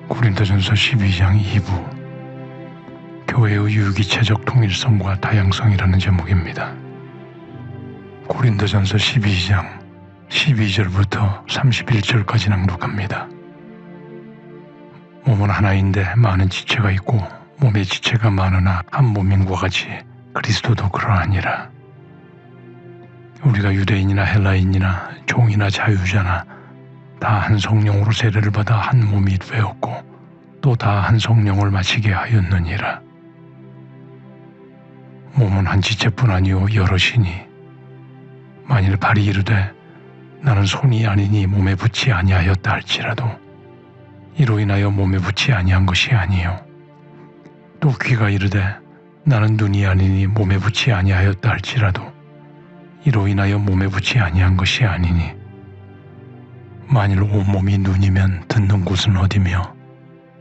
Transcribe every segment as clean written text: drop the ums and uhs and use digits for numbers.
고린도전서 12장 2부 교회의 유기체적 통일성과 다양성이라는 제목입니다. 고린도전서 12장 12절부터 31절까지 낭독합니다. 몸은 하나인데 많은 지체가 있고 몸의 지체가 많으나 한 몸인과 같이 그리스도도 그러하니라. 우리가 유대인이나 헬라인이나 종이나 자유자나 다 한 성령으로 세례를 받아 한 몸이 되었고 또 다 한 성령을 마시게 하였느니라. 몸은 한 지체뿐 아니요 여럿이니 만일 발이 이르되 나는 손이 아니니 몸에 붙지 아니하였다 할지라도 이로 인하여 몸에 붙지 아니한 것이 아니요 또 귀가 이르되 나는 눈이 아니니 몸에 붙지 아니하였다 할지라도 이로 인하여 몸에 붙지 아니한 것이 아니니 만일 온몸이 눈이면 듣는 곳은 어디며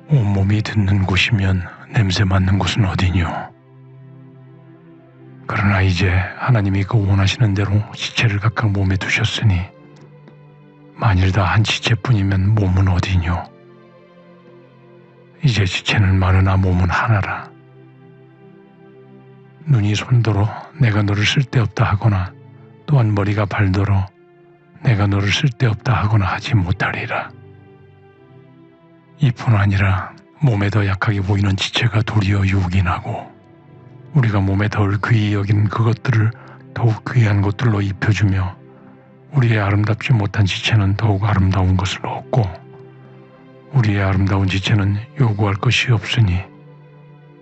온몸이 듣는 곳이면 냄새 맡는 곳은 어디뇨. 그러나 이제 하나님이 그 원하시는 대로 지체를 각각 몸에 두셨으니 만일 다 한 지체뿐이면 몸은 어디뇨. 이제 지체는 많으나 몸은 하나라. 눈이 손더러 내가 너를 쓸데없다 하거나 또한 머리가 발더러 내가 너를 쓸데없다 하거나 하지 못하리라. 이뿐 아니라 몸에 더 약하게 보이는 지체가 도리어 유기나고 우리가 몸에 덜 귀히 여긴 그것들을 더욱 귀한 것들로 입혀주며 우리의 아름답지 못한 지체는 더욱 아름다운 것을 얻고 우리의 아름다운 지체는 요구할 것이 없으니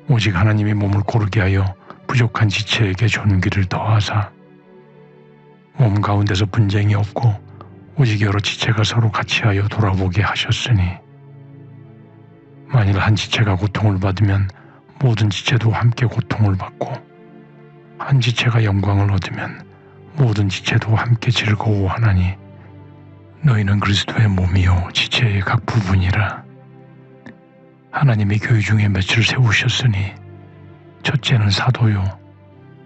오직 하나님이 몸을 고르게 하여 부족한 지체에게 존귀를 더하사 몸 가운데서 분쟁이 없고 오직 여러 지체가 서로 같이하여 돌아보게 하셨으니 만일 한 지체가 고통을 받으면 모든 지체도 함께 고통을 받고 한 지체가 영광을 얻으면 모든 지체도 함께 즐거워하나니 너희는 그리스도의 몸이요 지체의 각 부분이라. 하나님이 교회 중에 몇을 세우셨으니 첫째는 사도요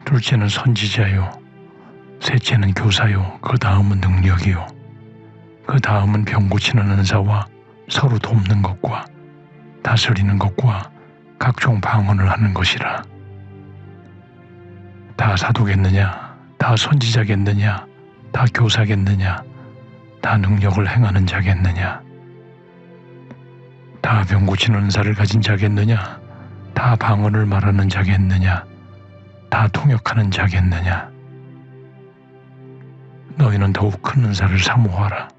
둘째는 선지자요 셋째는 교사요 그 다음은 능력이요 그 다음은 병 고치는 은사와 서로 돕는 것과 다스리는 것과 각종 방언을 하는 것이라. 다 사도겠느냐 다 선지자겠느냐 다 교사겠느냐 다 능력을 행하는 자겠느냐 다 병 고치는 은사를 가진 자겠느냐 다 방언을 말하는 자겠느냐 다 통역하는 자겠느냐. 너희는 더욱 큰 은사를 사모하라.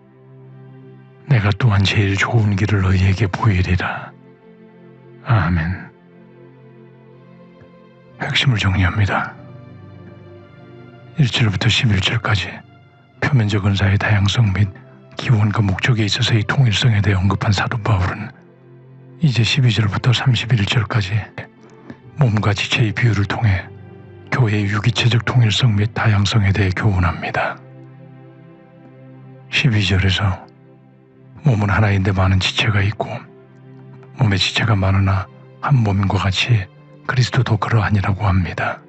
내가 또한 제일 좋은 길을 너희에게 보이리라. 아멘. 핵심을 정리합니다. 1절부터 11절까지 표면적 은사의 다양성 및 기원과 목적에 있어서의 통일성에 대해 언급한 사도 바울은 이제 12절부터 31절까지 몸과 지체의 비유를 통해 교회의 유기체적 통일성 및 다양성에 대해 교훈합니다. 12절에서 몸은 하나인데 많은 지체가 있고 몸의 지체가 많으나 한 몸인과 같이 그리스도도 그러하니라고 합니다.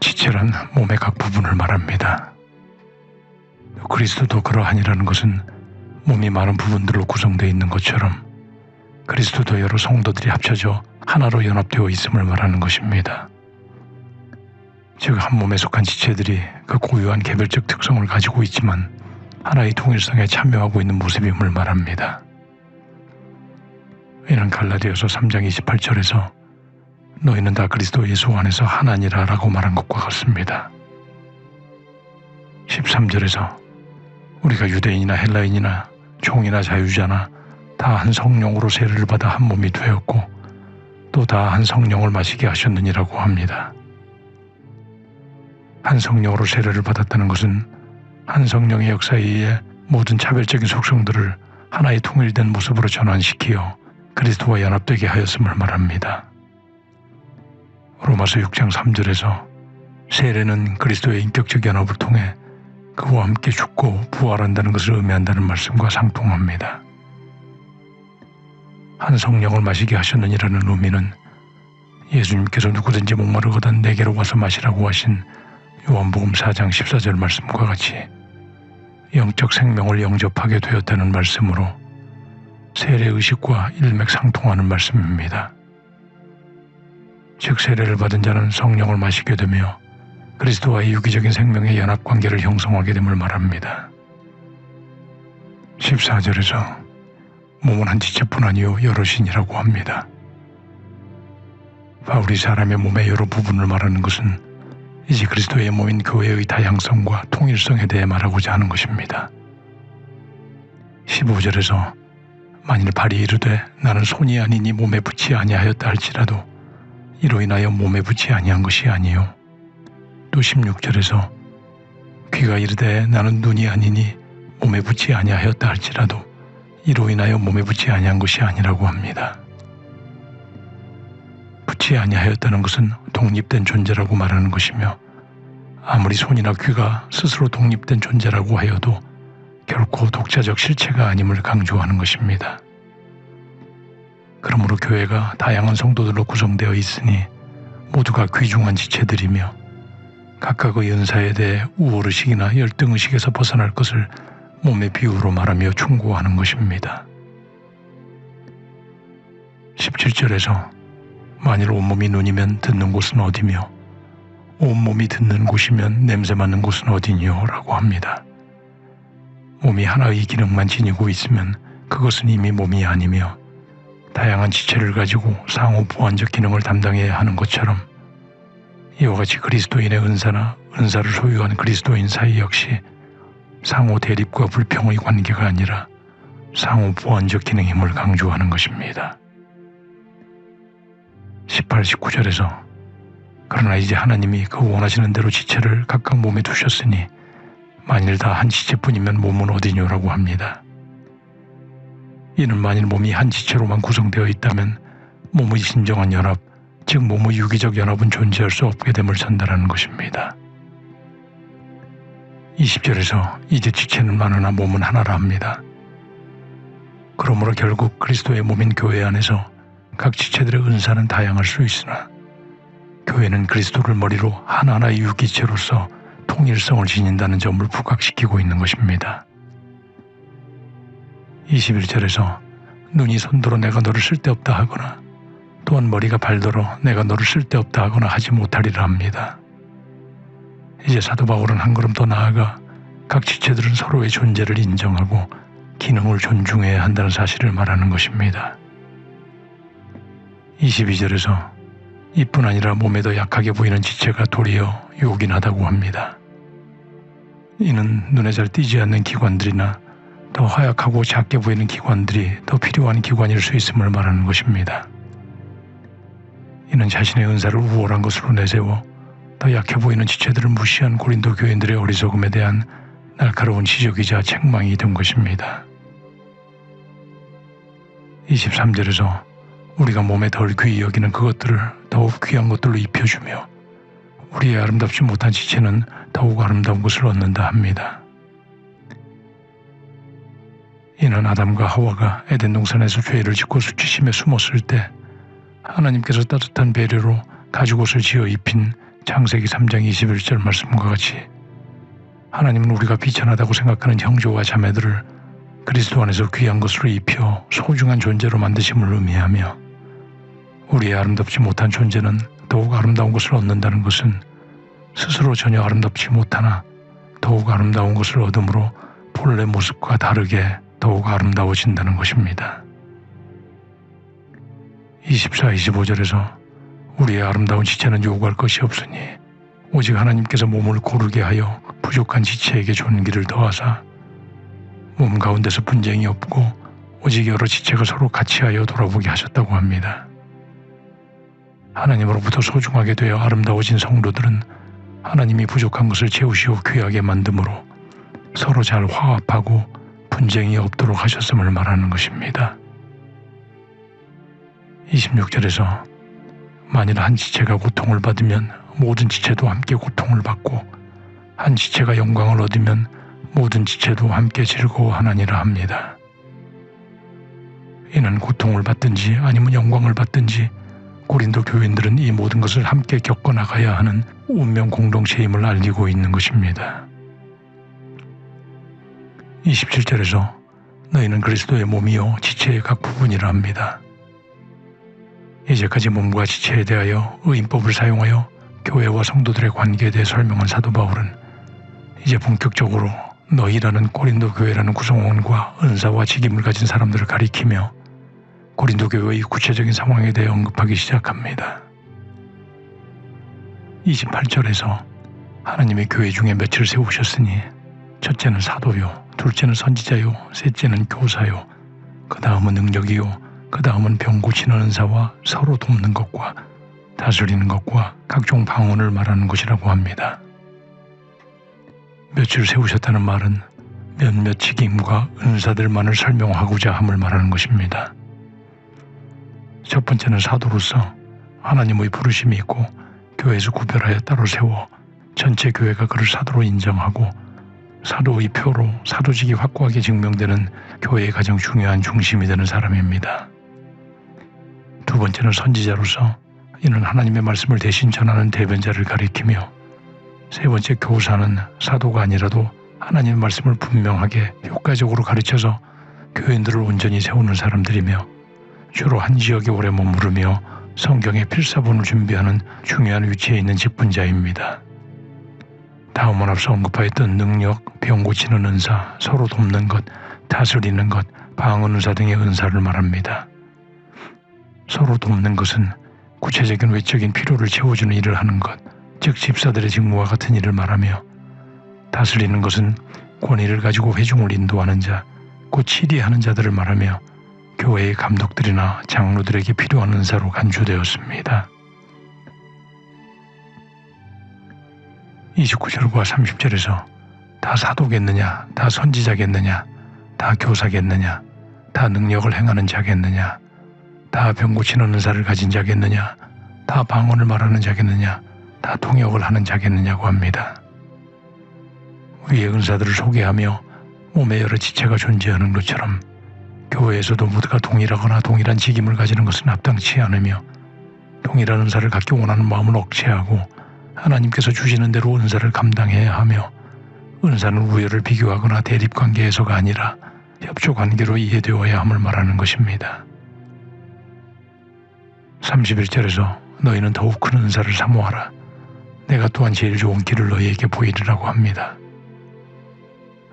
지체란 몸의 각 부분을 말합니다. 그리스도도 그러하니라는 것은 몸이 많은 부분들로 구성되어 있는 것처럼 그리스도도 여러 성도들이 합쳐져 하나로 연합되어 있음을 말하는 것입니다. 즉 한 몸에 속한 지체들이 그 고유한 개별적 특성을 가지고 있지만 하나의 통일성에 참여하고 있는 모습임을 말합니다. 이는 갈라디아서 3장 28절에서 너희는 다 그리스도 예수 안에서 하나니라 라고 말한 것과 같습니다. 13절에서 우리가 유대인이나 헬라인이나 종이나 자유자나 다 한 성령으로 세례를 받아 한 몸이 되었고 또 다 한 성령을 마시게 하셨느니라고 합니다. 한 성령으로 세례를 받았다는 것은 한 성령의 역사에 의해 모든 차별적인 속성들을 하나의 통일된 모습으로 전환시키어 그리스도와 연합되게 하였음을 말합니다. 로마서 6장 3절에서 세례는 그리스도의 인격적 연합을 통해 그와 함께 죽고 부활한다는 것을 의미한다는 말씀과 상통합니다. 한 성령을 마시게 하셨느니라는 의미는 예수님께서 누구든지 목마르거든 내게로 와서 마시라고 하신 요한복음 4장 14절 말씀과 같이 영적 생명을 영접하게 되었다는 말씀으로 세례의식과 일맥상통하는 말씀입니다. 즉 세례를 받은 자는 성령을 마시게 되며 그리스도와의 유기적인 생명의 연합관계를 형성하게 됨을 말합니다. 14절에서 몸은 한 지체뿐 아니요 여럿이니라고 합니다. 바울이 사람의 몸의 여러 부분을 말하는 것은 이제 그리스도의 몸인 교회의 다양성과 통일성에 대해 말하고자 하는 것입니다. 15절에서 만일 발이 이르되 나는 손이 아니니 몸에 붙지 아니하였다 할지라도 이로 인하여 몸에 붙지 아니한 것이 아니요. 또 16절에서 귀가 이르되 나는 눈이 아니니 몸에 붙지 아니하였다 할지라도 이로 인하여 몸에 붙지 아니한 것이 아니라고 합니다. 붙지 아니하였다는 것은 독립된 존재라고 말하는 것이며 아무리 손이나 귀가 스스로 독립된 존재라고 하여도 결코 독자적 실체가 아님을 강조하는 것입니다. 그러므로 교회가 다양한 성도들로 구성되어 있으니 모두가 귀중한 지체들이며 각각의 은사에 대해 우월의식이나 열등의식에서 벗어날 것을 몸의 비유로 말하며 충고하는 것입니다. 17절에서 만일 온몸이 눈이면 듣는 곳은 어디며 온몸이 듣는 곳이면 냄새 맡는 곳은 어디뇨? 라고 합니다. 몸이 하나의 기능만 지니고 있으면 그것은 이미 몸이 아니며 다양한 지체를 가지고 상호 보완적 기능을 담당해야 하는 것처럼 이와 같이 그리스도인의 은사나 은사를 소유한 그리스도인 사이 역시 상호 대립과 불평의 관계가 아니라 상호 보완적 기능임을 강조하는 것입니다. 18, 19절에서 그러나 이제 하나님이 그 원하시는 대로 지체를 각각 몸에 두셨으니 만일 다 한 지체뿐이면 몸은 어디뇨라고 합니다. 이는 만일 몸이 한 지체로만 구성되어 있다면 몸의 진정한 연합, 즉 몸의 유기적 연합은 존재할 수 없게 됨을 전달하는 것입니다. 20절에서 이제 지체는 많으나 몸은 하나라 합니다. 그러므로 결국 그리스도의 몸인 교회 안에서 각 지체들의 은사는 다양할 수 있으나 교회는 그리스도를 머리로 하나하나의 유기체로서 통일성을 지닌다는 점을 부각시키고 있는 것입니다. 21절에서 눈이 손들어 내가 너를 쓸데없다 하거나 또한 머리가 발들어 내가 너를 쓸데없다 하거나 하지 못하리라 합니다. 이제 사도 바울은 한 걸음 더 나아가 각 지체들은 서로의 존재를 인정하고 기능을 존중해야 한다는 사실을 말하는 것입니다. 22절에서 이뿐 아니라 몸에 더 약하게 보이는 지체가 도리어 요긴하다고 합니다. 이는 눈에 잘 띄지 않는 기관들이나 더 허약하고 작게 보이는 기관들이 더 필요한 기관일 수 있음을 말하는 것입니다. 이는 자신의 은사를 우월한 것으로 내세워 더 약해 보이는 지체들을 무시한 고린도 교인들의 어리석음에 대한 날카로운 지적이자 책망이 된 것입니다. 23절에서 우리가 몸에 덜 귀히 여기는 그것들을 더욱 귀한 것들로 입혀주며 우리의 아름답지 못한 지체는 더욱 아름다운 것을 얻는다 합니다. 이는 아담과 하와가 에덴 동산에서 죄를 짓고 수치심에 숨었을 때 하나님께서 따뜻한 배려로 가죽옷을 지어 입힌 창세기 3장 21절 말씀과 같이 하나님은 우리가 비천하다고 생각하는 형제와 자매들을 그리스도 안에서 귀한 것으로 입혀 소중한 존재로 만드심을 의미하며 우리의 아름답지 못한 존재는 더욱 아름다운 것을 얻는다는 것은 스스로 전혀 아름답지 못하나 더욱 아름다운 것을 얻음으로 본래 모습과 다르게 더욱 아름다워진다는 것입니다. 24, 25절에서 우리의 아름다운 지체는 요구할 것이 없으니 오직 하나님께서 몸을 고르게 하여 부족한 지체에게 존귀를 더하사 몸 가운데서 분쟁이 없고 오직 여러 지체가 서로 같이하여 돌아보게 하셨다고 합니다. 하나님으로부터 소중하게 되어 아름다워진 성도들은 하나님이 부족한 것을 채우시어 귀하게 만듦으로 서로 잘 화합하고 분쟁이 없도록 하셨음을 말하는 것입니다. 26절에서 만일 한 지체가 고통을 받으면 모든 지체도 함께 고통을 받고 한 지체가 영광을 얻으면 모든 지체도 함께 즐거워하나니라 합니다. 이는 고통을 받든지 아니면 영광을 받든지 고린도 교인들은 이 모든 것을 함께 겪어나가야 하는 운명 공동체임을 알리고 있는 것입니다. 27절에서 너희는 그리스도의 몸이요 지체의 각 부분이라 합니다. 이제까지 몸과 지체에 대하여 의인법을 사용하여 교회와 성도들의 관계에 대해 설명한 사도 바울은 이제 본격적으로 너희라는 고린도 교회라는 구성원과 은사와 직임을 가진 사람들을 가리키며 고린도 교회의 구체적인 상황에 대해 언급하기 시작합니다. 28절에서 하나님의 교회 중에 몇을 세우셨으니 첫째는 사도요, 둘째는 선지자요, 셋째는 교사요, 그 다음은 능력이요, 그 다음은 병 고치는 은사와 서로 돕는 것과 다스리는 것과 각종 방언을 말하는 것이라고 합니다. 몇을 세우셨다는 말은 몇몇 직임과 은사들만을 설명하고자 함을 말하는 것입니다. 첫 번째는 사도로서 하나님의 부르심이 있고 교회에서 구별하여 따로 세워 전체 교회가 그를 사도로 인정하고 사도의 표로 사도직이 확고하게 증명되는 교회의 가장 중요한 중심이 되는 사람입니다. 두 번째는 선지자로서 이는 하나님의 말씀을 대신 전하는 대변자를 가리키며 세 번째 교사는 사도가 아니라도 하나님의 말씀을 분명하게 효과적으로 가르쳐서 교인들을 온전히 세우는 사람들이며 주로 한 지역에 오래 머무르며 성경의 필사본을 준비하는 중요한 위치에 있는 직분자입니다. 다음은 앞서 언급하였던 능력, 병 고치는 은사, 서로 돕는 것, 다스리는 것, 방언 은사 등의 은사를 말합니다. 서로 돕는 것은 구체적인 외적인 필요를 채워주는 일을 하는 것, 즉 집사들의 직무와 같은 일을 말하며 다스리는 것은 권위를 가지고 회중을 인도하는 자, 곧 치리하는 자들을 말하며 교회의 감독들이나 장로들에게 필요한 은사로 간주되었습니다. 29절과 30절에서 다 사도겠느냐, 다 선지자겠느냐, 다 교사겠느냐, 다 능력을 행하는 자겠느냐, 다 병 고치는 은사를 가진 자겠느냐, 다 방언을 말하는 자겠느냐, 다 통역을 하는 자겠느냐고 합니다. 위의 은사들을 소개하며 몸에 여러 지체가 존재하는 것처럼 교회에서도 모두가 동일하거나 동일한 직임을 가지는 것은 합당치 않으며 동일한 은사를 갖기 원하는 마음을 억제하고 하나님께서 주시는 대로 은사를 감당해야 하며 은사는 우열을 비교하거나 대립관계에서가 아니라 협조관계로 이해되어야 함을 말하는 것입니다. 31절에서 너희는 더욱 큰 은사를 사모하라. 내가 또한 제일 좋은 길을 너희에게 보이리라고 합니다.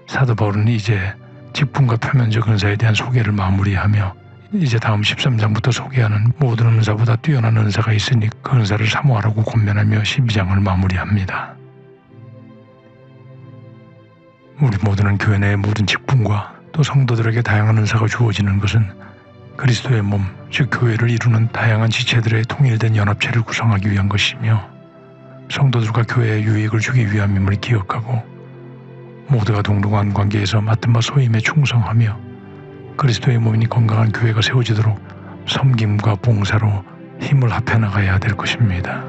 사도 바울은 이제 직분과 표면적 은사에 대한 소개를 마무리하며 이제 다음 13장부터 소개하는 모든 은사보다 뛰어난 은사가 있으니 그 은사를 사모하라고 권면하며 12장을 마무리합니다. 우리 모두는 교회 내의 모든 직분과 또 성도들에게 다양한 은사가 주어지는 것은 그리스도의 몸, 즉 교회를 이루는 다양한 지체들의 통일된 연합체를 구성하기 위한 것이며 성도들과 교회에 유익을 주기 위함임을 기억하고 모두가 동등한 관계에서 맡은 바 소임에 충성하며 그리스도의 몸이니 건강한 교회가 세워지도록 섬김과 봉사로 힘을 합해 나가야 될 것입니다.